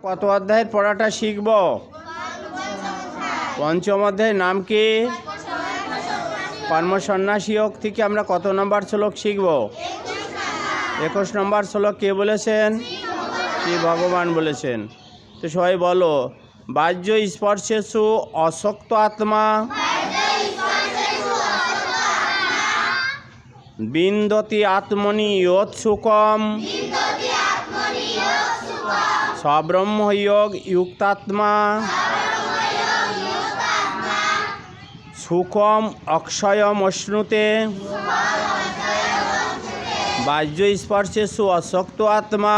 কত অধ্যায়ের পড়াটা শিখব? পঞ্চম অধ্যায়ের নাম কি? কর্মসন্ন্যাসী যোগ থেকে আমরা কত নম্বর শ্লোক শিখব? 21 নম্বর শ্লোক কে বলেছেন? শ্রী ভগবান বলেছেন। তো সবাই বলো, বাহ্য স্পর্শেষু অশক্ত আত্মা বিন্দতি আত্মনি ইয়ৎ সুখম সব্রহ্মযোগ যুক্তাত্মা সুখম অক্ষয়মশ্নুতে। বাহ্য স্পর্শেষু অশক্ত আত্মা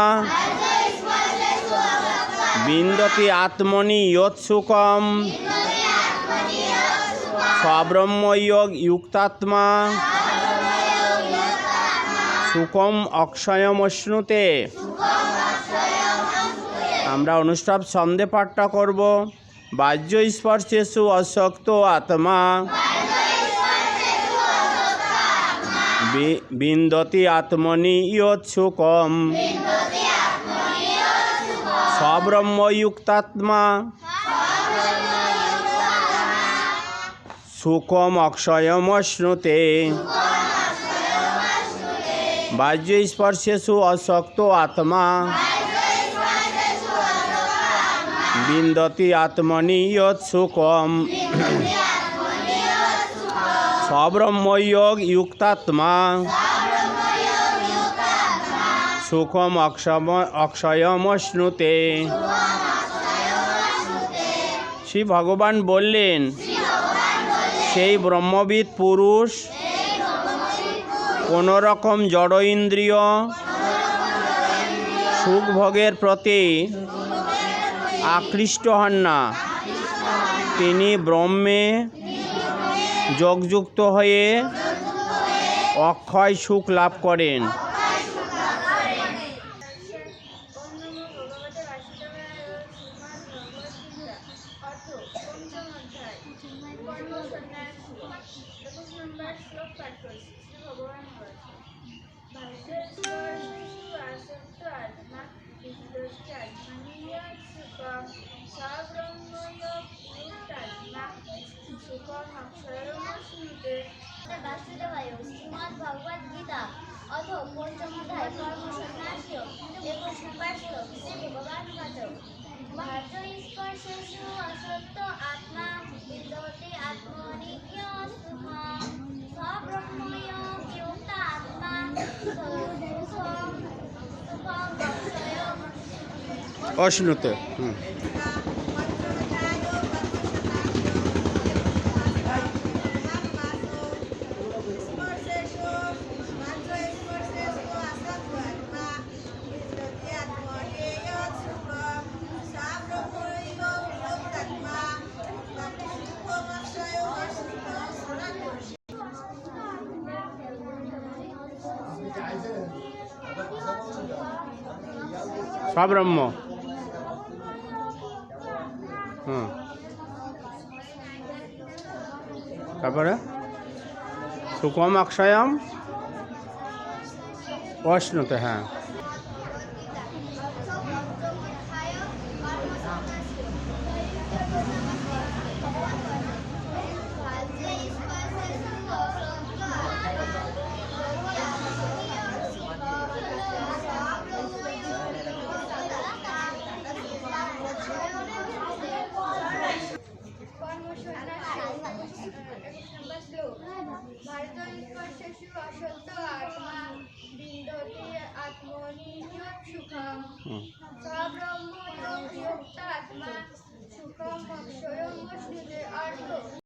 বিন্দতি আত্মনি ইয়ৎ সুখম সব্রহ্মযোগ যুক্তাত্মা সুখম অক্ষয়মশ্নুতে। আমরা অনুষ্টাপ ছন্দে পাঠটা করব। বাহ্য স্পর্শেষু অশক্ত আত্মা বিন্দতি আত্মনি ইয়ৎ সুখম সব্রহ্মযুক্তাত্মা সুখম অক্ষয়মশ্নুতে। বাহ্য স্পর্শেষু অশক্ত আত্মা বিন্দতি আত্মনি ইয়ৎ সুখম সব্রহ্মযোগ যুক্তাত্মা সুখম অক্ষয়মশ্নুতে। শ্রী ভগবান বললেন, সেই ব্রহ্মবিদ পুরুষ কোনো রকম জড় ইন্দ্রিয় সুখভোগের প্রতি আকৃষ্ট হন না। তিনি ব্রহ্মে যোগযুক্ত হয়ে অক্ষয় সুখ লাভ করেন। ভগবদ্গীতা অথ পঞ্চম অধ্যায় কর্মসন্ন্যাসী যোগ 21 নম্বর শ্লোক শ্রী ভগবান বলেন, বাহ্য স্পর্শেষু অশক্ত আত্মা বিন্দতি আত্মনি ইয়ৎ সুখম সব্রহ্মযোগ যুক্তাত্মা সুখম অশ্নুতে। সব্রহ্ম। তারপরে সুখম অক্ষয়ম অশ্নুতে। হ্যাঁ, ভারত স্পর্শেষু অশক্ত আত্মা বিন্দতি আত্মনি ইয়ৎ সুখম সব্রহ্মযোগ যুক্তাত্মা সুখম অক্ষয়মশ্নুতে। অর্থ